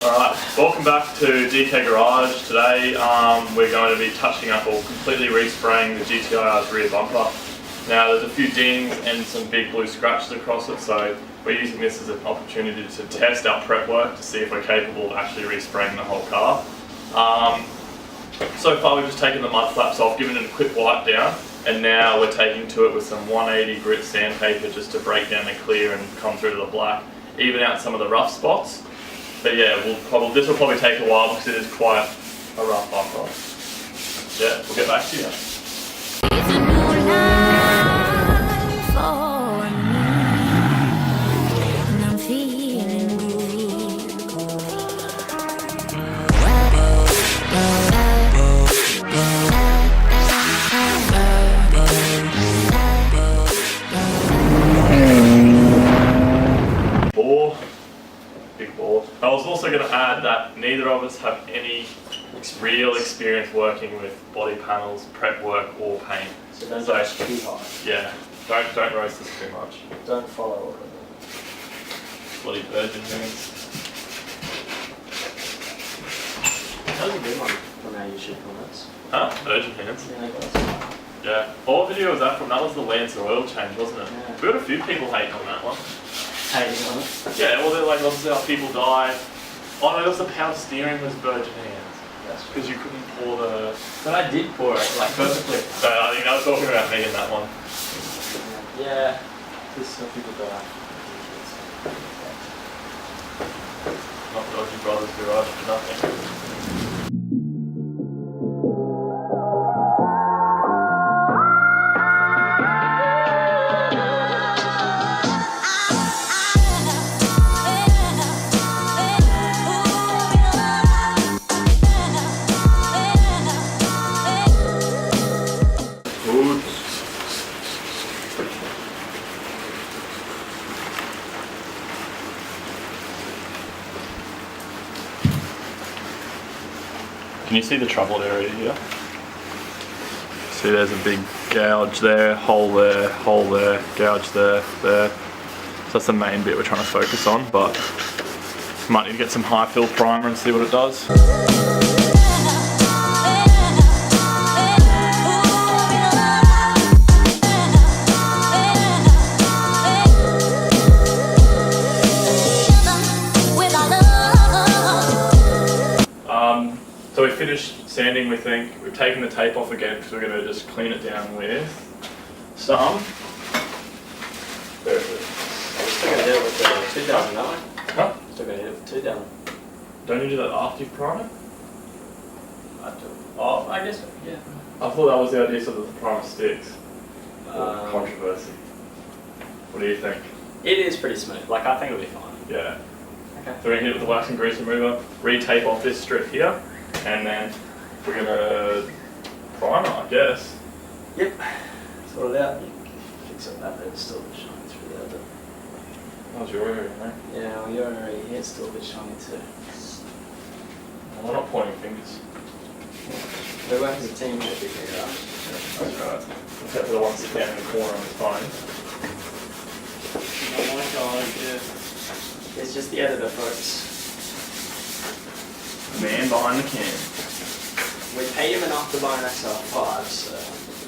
Alright, welcome back to GTiR Garage. Today we're going to be touching up or completely respraying the GTiR's rear bumper. Now there's a few dings and some big blue scratches across it, so we're using this as an opportunity to test our prep work to see if we're capable of actually respraying the whole car. So far we've just taken the mud flaps off, given it a quick wipe down, and now we're taking to it with some 180 grit sandpaper just to break down the clear and come through to the black, even out some of the rough spots. But yeah, this will probably take a while because it is quite a rough bumper. Yeah, we'll get back to you. Big ball. I was also going to add that neither of us have any real experience working with body panels, prep work, or paint. So don't roast too high. Yeah, don't roast this too much. Don't follow it. Bloody virgin hands. That was a good one from our YouTube comments. Huh? Virgin hands? Yeah, guys. Yeah. What video was that from? That was the Lancer oil change, wasn't it? Yeah. We had a few people hating on that one. Hating on it? Yeah, well, they're like, obviously how people died. Oh no, it was the power steering was virgin hands. That's because you couldn't pour the... But I did pour it, like, perfectly. So I think I was talking about me in that one. Yeah. This is how people die. Not Dodgy Brothers Garage for nothing. Can you see the troubled area here? See, there's a big gouge there, hole there, gouge there, there. So that's the main bit we're trying to focus on, but might need to get some high fill primer and see what it does. So we finished sanding, we think. We've taken the tape off again because we're going to just clean it down with some. We're still going to do it with the 2000, aren't we? Huh? Still going to do it with 2000. Don't you do that after you've primed it? I do. Oh, I guess so, yeah. I thought that was the idea so that the primer sticks. Controversy. What do you think? It is pretty smooth. Like, I think it'll be fine. Yeah. Okay. So we're going to hit it with the wax and grease remover, re-tape off this strip here, and then we're going to primer, I guess. Yep. Sort it out. You can fix it that, but it's still a bit shiny through the other. How's your area, mate? Yeah, well, your area here is still a bit shiny too. Well, we're not pointing fingers. We work as a team to figure it out. That's right. Except for the one sitting down in the corner on his phone. Oh my god, yeah. It's just the editor, folks. The man behind the cam. We paid him enough to buy an XR5, so...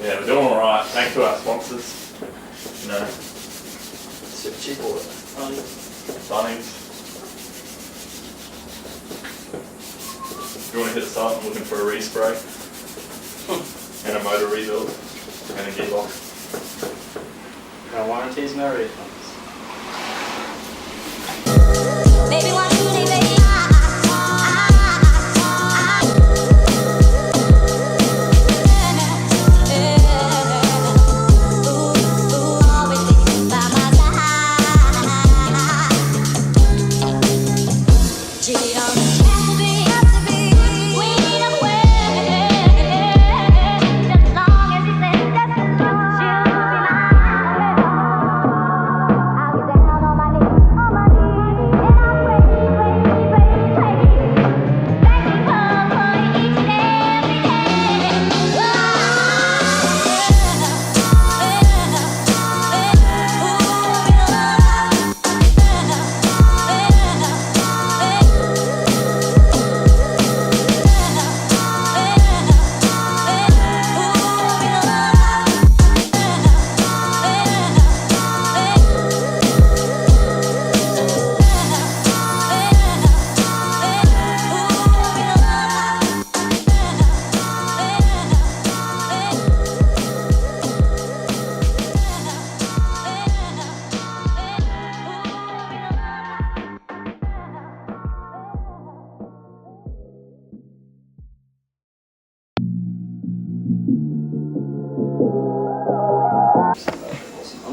Yeah, we're doing alright. Thanks to our sponsors. You know. Super cheap order. Bunnings. If you want to hit us up, I'm looking for a respray. And a motor rebuild. And a gearbox. No warranties, no refunds. Baby, why you leave it? I'm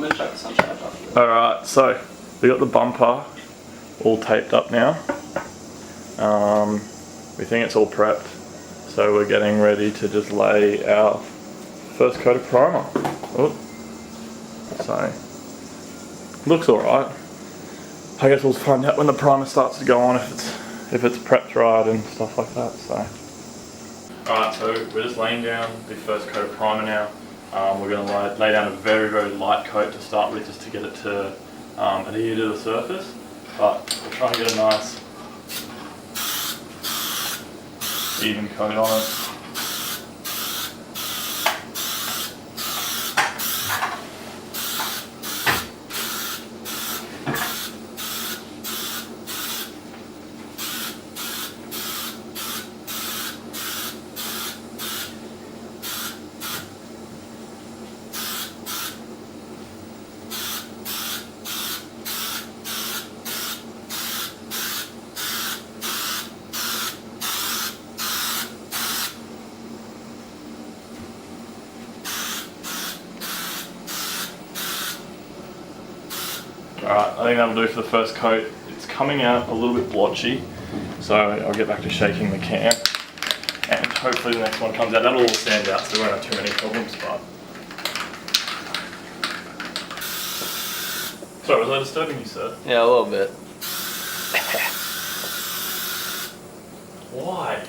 gonna check the sunshine after. Alright, so we got the bumper all taped up now. We think it's all prepped, so we're getting ready to just lay our first coat of primer. Oh. So, looks alright. I guess we'll find out when the primer starts to go on if it's prepped right and stuff like that. So, alright, so we're just laying down the first coat of primer now. We're going to lay down a very, very light coat to start with, just to get it to adhere to the surface. But we'll try and get a nice even coat on it. Alright, I think that'll do for the first coat. It's coming out a little bit blotchy, so I'll get back to shaking the can, and hopefully the next one comes out. That'll all stand out, so we won't have too many problems. But sorry, was I disturbing you, sir? Yeah, a little bit. Why?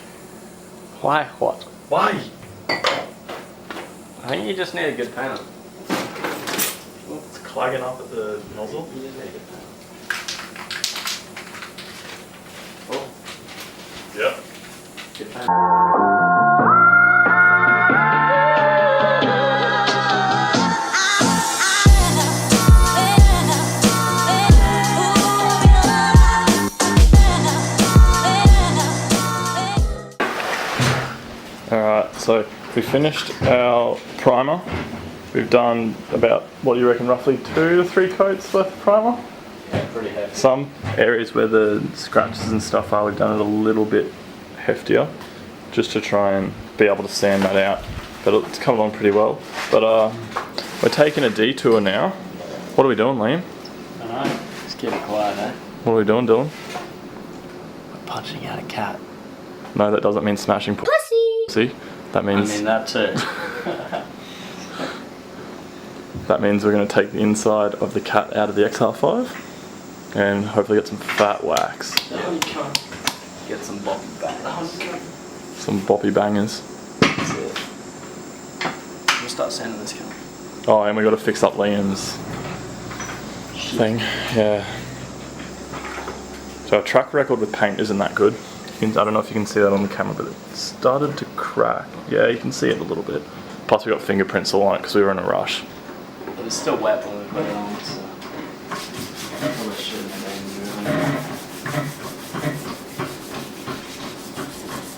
Why? What? Why? I think you just need a good paint. It's clagging up at the nozzle. You just need a good paint. Oh, Yep. good paint. Alright, so we finished our primer. We've done about, what do you reckon, roughly 2 to 3 coats worth of primer? Yeah, pretty heavy. Some areas where the scratches and stuff are, we've done it a little bit heftier, just to try and be able to sand that out. But it's come along pretty well. But we're taking a detour now. What are we doing, Liam? I know. Just keep it quiet, eh? What are we doing, Dylan? We're punching out a cat. No, that doesn't mean smashing pussy. That means... I mean that too. That means we're going to take the inside of the cat out of the XR5 and hopefully get some fat wax. Get some boppy bangers. Some boppy bangers. That's it. We'll start sanding this car. Oh, and we got to fix up Liam's thing. Yeah. So our track record with paint isn't that good. I don't know if you can see that on the camera, but it started to crack. Yeah, you can see it a little bit. Plus we got fingerprints all on it because we were in a rush. But it's still wet when we put it on, so probably shouldn't have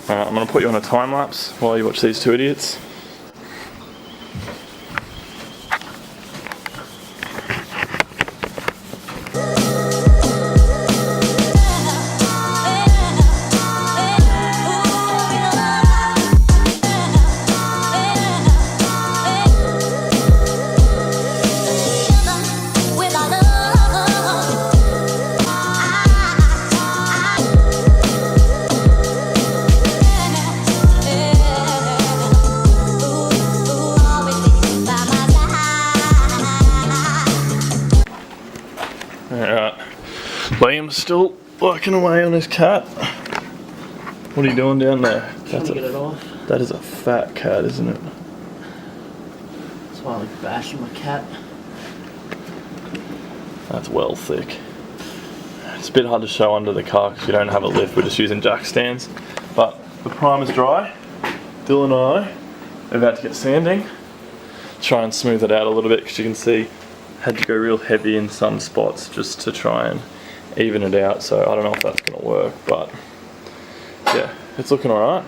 I'm going to put you on a time lapse while you watch these two idiots. Liam's still working away on his cat. What are you doing down there? Trying to get it off. That is a fat cat, isn't it? That's why I like bashing my cat. That's well thick. It's a bit hard to show under the car because we don't have a lift, we're just using jack stands. But the primer's dry. Dylan and I are about to get sanding. Try and smooth it out a little bit because you can see had to go real heavy in some spots just to try and even it out. So I don't know if that's going to work, but yeah, it's looking alright.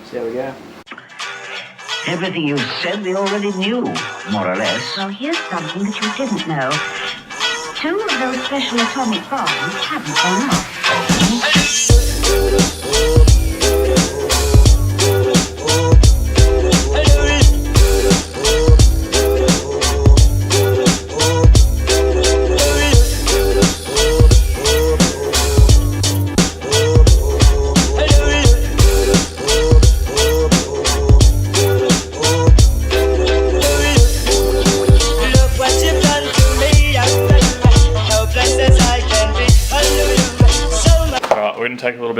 So there we go. Everything you said we already knew, more or less. Well, here's something that you didn't know. 2 of those special atomic bombs haven't gone off.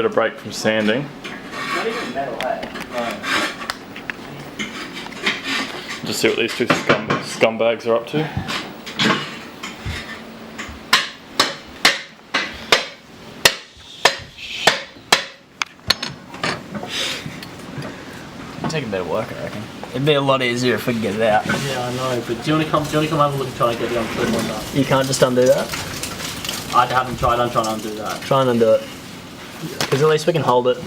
a break from sanding. It's not even metal, eh? Just see what these two scumbags are up to. It'd take a bit of work, I reckon. It'd be a lot easier if we could get it out. Yeah, I know, but do you want to come have a look and try and get the unclip one done? You can't just undo that? I haven't tried, I'm trying to undo that. Try and undo it. Because at least we can hold it.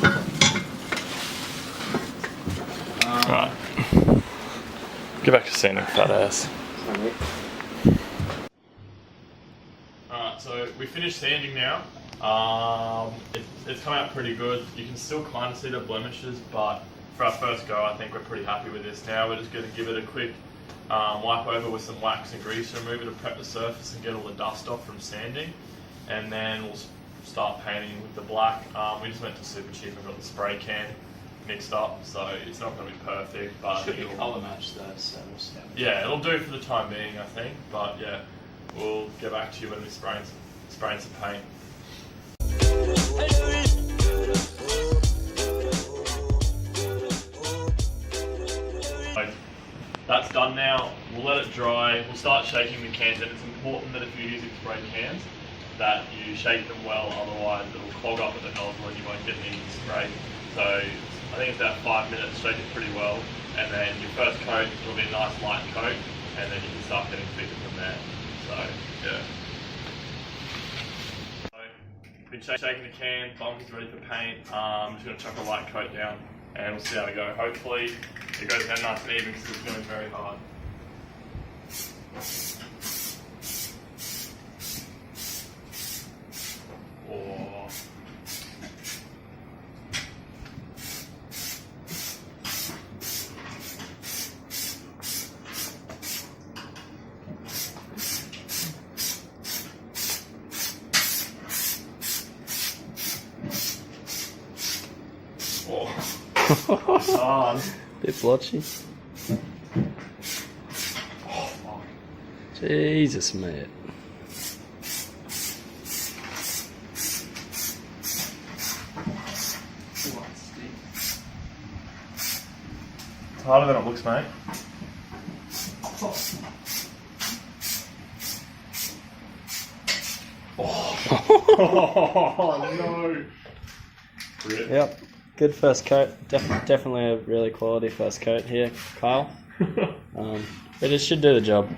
Right. Get back to sanding, fat ass. Alright, so we finished sanding now. It's come out pretty good. You can still kind of see the blemishes, but for our first go, I think we're pretty happy with this now. We're just going to give it a quick wipe over with some wax and grease remover to prep the surface and get all the dust off from sanding. And then we'll start painting with the black. We just went to Super Cheap and got the spray can mixed up, so it's not going to be perfect, but Should be colour match though, so yeah, it'll do for the time being, I think. But yeah, we'll get back to you when we spraying some paint. That's done now. We'll let it dry. We'll start shaking the cans, and it's important that if you're using spray cans, that you shake them well, otherwise it'll clog up with the nozzle and you won't get any spray. So I think it's about 5 minutes, shake it pretty well, and then your first coat will be a nice light coat, and then you can start getting thicker from there. So yeah. So been shaking the can, bumpers ready for paint. I'm just going to chuck a light coat down and we'll see how we go. Hopefully it goes down nice and even because it's going very hard. Or bit blotchy. Jesus, mate. It's harder than it looks, mate. Oh no! Yep, good first coat. Definitely a really quality first coat here, Kyle. But it should do the job.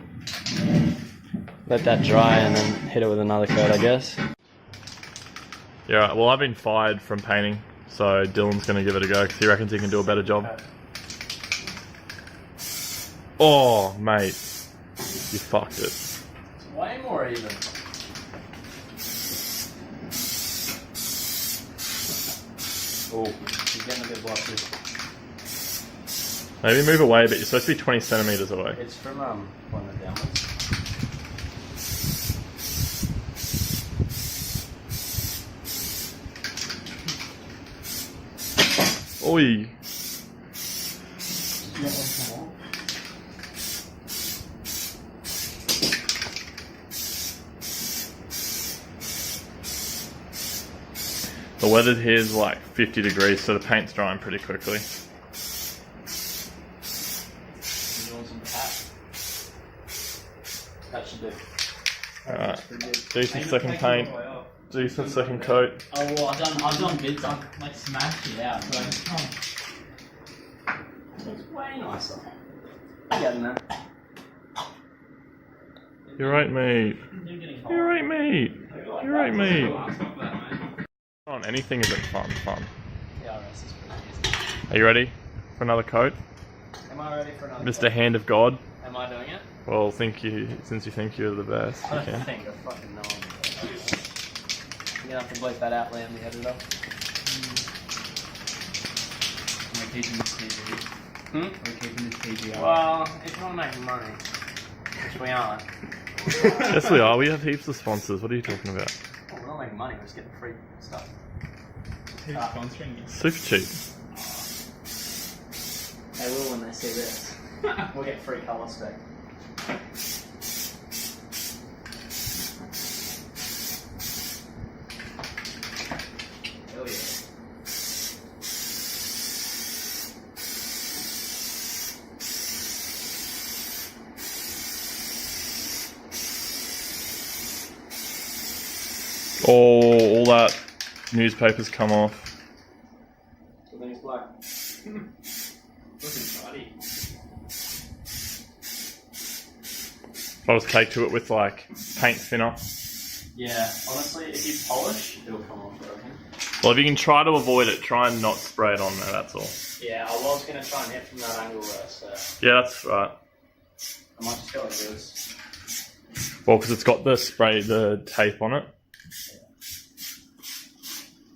Let that dry and then hit it with another coat, I guess. Yeah, well, I've been fired from painting, so Dylan's going to give it a go because he reckons he can do a better job. Oh, mate, you fucked it. It's way more even. Oh, you're getting a bit blotchy. Maybe move away a bit. You're supposed to be 20 centimeters away. It's from one of the downwards. Oi. The weather here is like 50 degrees, so the paint's drying pretty quickly. That should do. Alright, decent second paint, decent second coat. Oh well, I've done bits. I've like smashed it out. So It's way nicer. Getting there. You're right, mate. You're right, mate. You're right, mate. On anything isn't fun. The RS is pretty easy. Are you ready for another coat? Am I ready for another? Mr. Hand of God. Am I doing it? Well, since you think you're the best, I you don't can. think I fucking know. You're gonna have to bleep that out, Liam, the editor. we're keeping this PG. We're keeping this PG. Well, if you want to make money, which we aren't. Yes, we are. We have heaps of sponsors. What are you talking about? Well, we're not making money, we're just getting free stuff. Who's sponsoring you? Super cheap. They will when they see this. We'll get free colour spec. Hell yeah. Oh, all that newspaper's come off. I think it's black. Looking tidy. If I was cake to it with like paint thinner. Yeah, honestly, if you polish, it'll come off, I reckon. Well, if you can try to avoid it, try and not spray it on there, that's all. Yeah, I was going to try and hit from that angle there, so Yeah, that's right. I might just go like this. Well, because it's got the tape on it.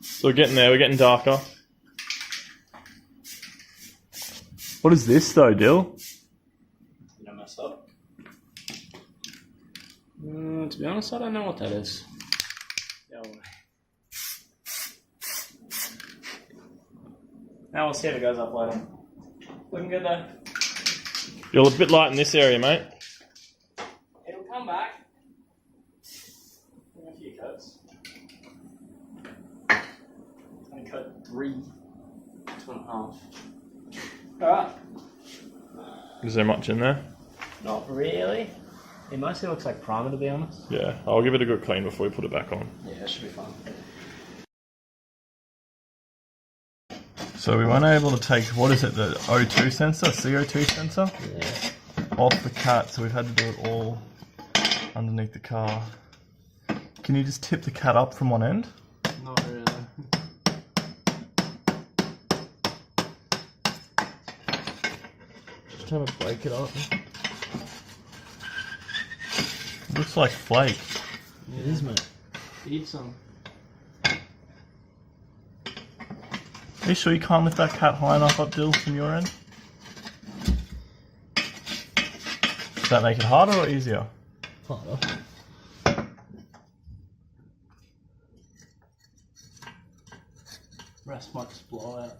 So we're getting there, we're getting darker. What is this though, Dill? Did I mess up? To be honest, I don't know what that is. Yeah, now we'll see if it goes up later. Looking good though. You're a bit light in this area, mate. It'll come back. A few coats. I'm gonna cut 3, 2.5. Alright. Is there much in there? Not really. It mostly looks like primer, to be honest. Yeah, I'll give it a good clean before we put it back on. Yeah, it should be fine. So we weren't able to take, what is it, the O2 sensor, CO2 sensor? Yeah. Off the cat, so we've had to do it all underneath the car. Can you just tip the cat up from one end? Not really. Just have it break it up. Looks like flake. It is, mate. Eat some. Are you sure you can't lift that cat high enough up, Dill, from your end? Does that make it harder or easier? Harder. Rest might just blow out.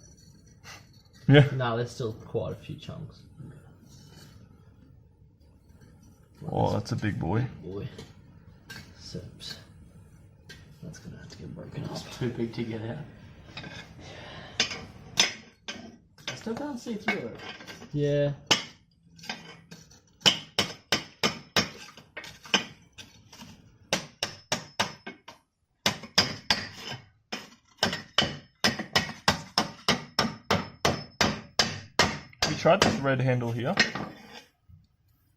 Yeah. No, there's still quite a few chunks. Oh, that's a big boy. Boy. Sips. That's gonna have to get broken up. It's too big to get out. I still can't see through it. Yeah. Have you tried this red handle here?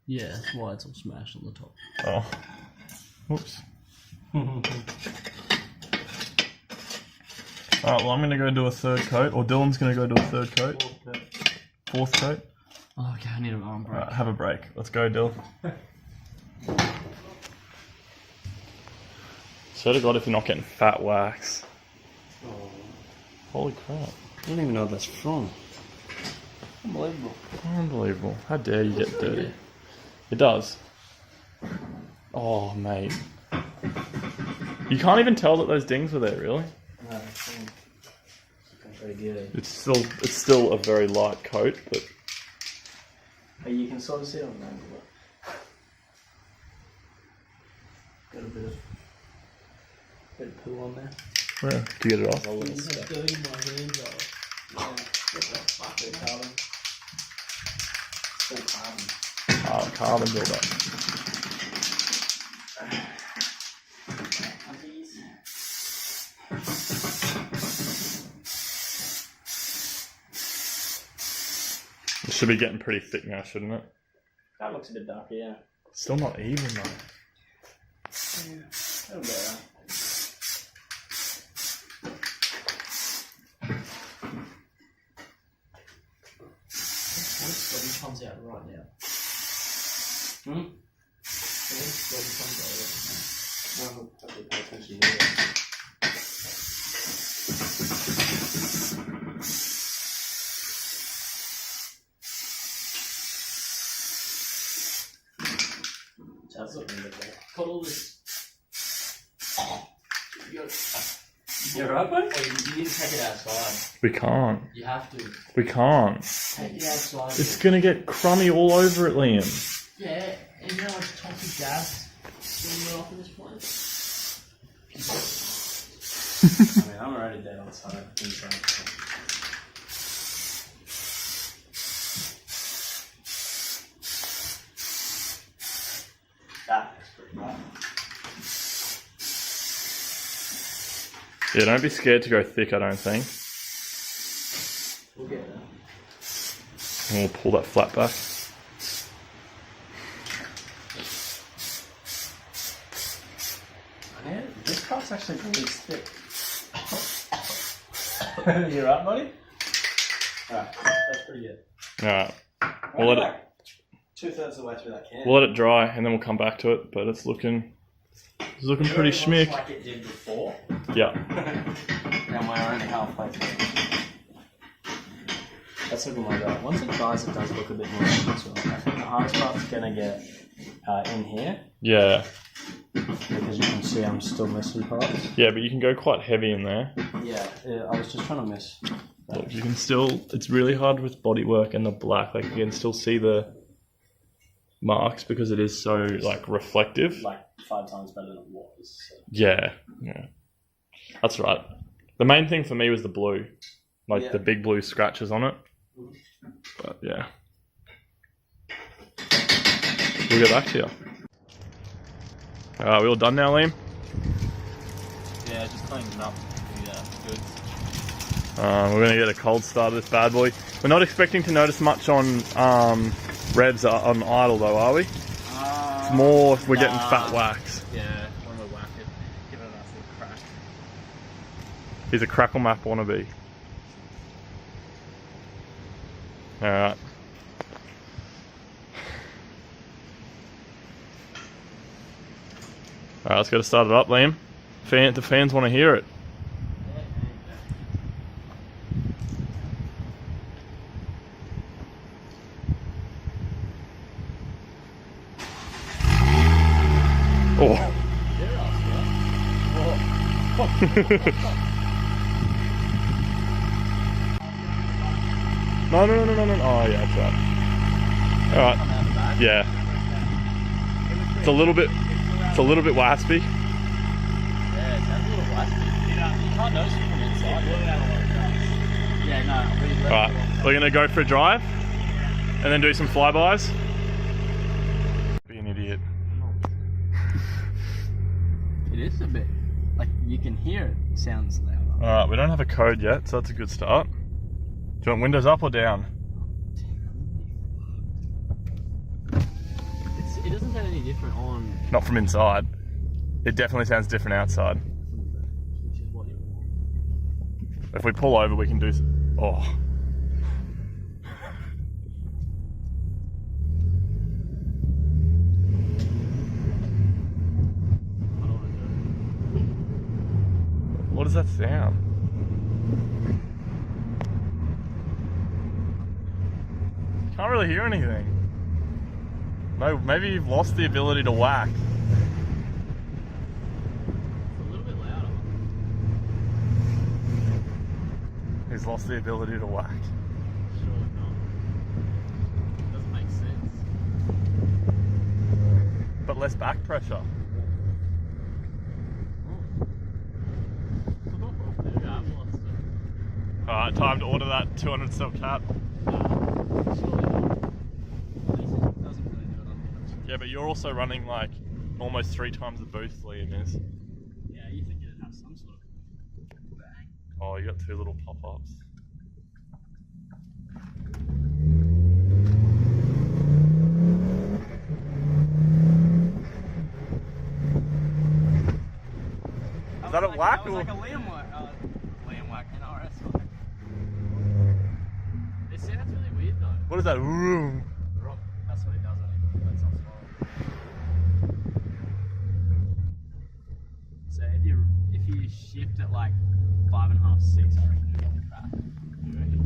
Yeah, that's why it's all smashed on the top. Oh. Whoops. Alright, well I'm going to go do a third coat, or Dylan's going to go do a third coat. Fourth coat. Oh, okay, I need an arm break. Alright, have a break. Let's go, Dylan. Swear to God if you're not getting fat wax. Oh. Holy crap. I don't even know what that's from. Unbelievable. Unbelievable. How dare you get dirty. It does. Oh, mate. You can't even tell that those dings were there, really. No, it's very good. It's still a very light coat, but But you can sort of see it on the angle. Got a bit of poo on there. where? Do you get it off? I'm dirty my hands off. Yeah, what the fuck is carbon? It's all carbon. Oh, carbon buildup. It should be getting pretty thick now, shouldn't it? That looks a bit darker, yeah. Still not even though. Yeah, that'll be alright. This comes out right now. This comes out right now. No, I have to pay attention to it. That's looking good there. Cut all this. You're right, mate? Oh, you need to take it outside. We can't. You have to. We can't. Take it outside. It's gonna get crummy all over it, Liam. Yeah, and you know like toxic gas swimming off in this place? I mean, I'm already dead outside. Inside. That is pretty bad. Yeah, don't be scared to go thick, I don't think. We'll get there. And we'll pull that flat back. Yeah, this cart's actually really thick. You right, buddy? Alright, that's pretty good. Alright. We'll let it, 2/3 of the way through that can. we'll let it dry and then we'll come back to it, but it's looking pretty schmick. Like it did before. Yeah. And we're only halfway through. That's looking like that. Once it dries, it does look a bit more like this one. I think the hardest part's gonna get in here, Yeah. because you can see I'm still missing parts. Yeah, but you can go quite heavy in there. Yeah, I was just trying to miss. Look, you can still, it's really hard with bodywork and the black, like you can still see the marks because it is so like reflective. Like 5 times better than it was. So. Yeah, yeah. That's right. The main thing for me was the blue. Like the big blue scratches on it. But yeah. We'll get back to you. We all done now, Liam? Yeah, just cleaning it up. Yeah, good. We're going to get a cold start of this bad boy. We're not expecting to notice much on revs on idle though, are we? It's more if we're getting fat wax. Yeah, when we whack it, give it a nice little crack. He's a crackle map wannabe. Alright. Alright, let's get it started up, Liam. The fans want to hear it. Oh. No. Oh yeah, that's right. Alright. Yeah. It's a little bit waspy. Yeah, it sounds a little waspy. You can't notice it from inside. Yeah, no. Alright, we're gonna go for a drive and then do some flybys. Be an idiot. It is a bit, like you can hear it. It sounds louder. Alright, we don't have a code yet, so that's a good start. Do you want windows up or down? It doesn't sound any different on. Not from inside. It definitely sounds different outside. Which is what you want. If we pull over, we can do. Oh. What does that sound? Can't really hear anything. No, maybe you've lost the ability to whack. It's a little bit louder. He's lost the ability to whack. Sure not. Doesn't make sense. But less back pressure. Maybe I've lost it. Alright, time to order that 200 cell cap. Yeah, but you're also running like almost 3 times the boost Liam is. Yeah, you think it'd have some sort of bang. Oh, you got 2 little pop-ups. Is that a whack or? Like a Liam whack, NRS whack. It sounds really weird though. What is that? Ooh. That's what it does. That's off slow. So if you shift it like 5.5, 6, I reckon you'll get the crack. You reckon?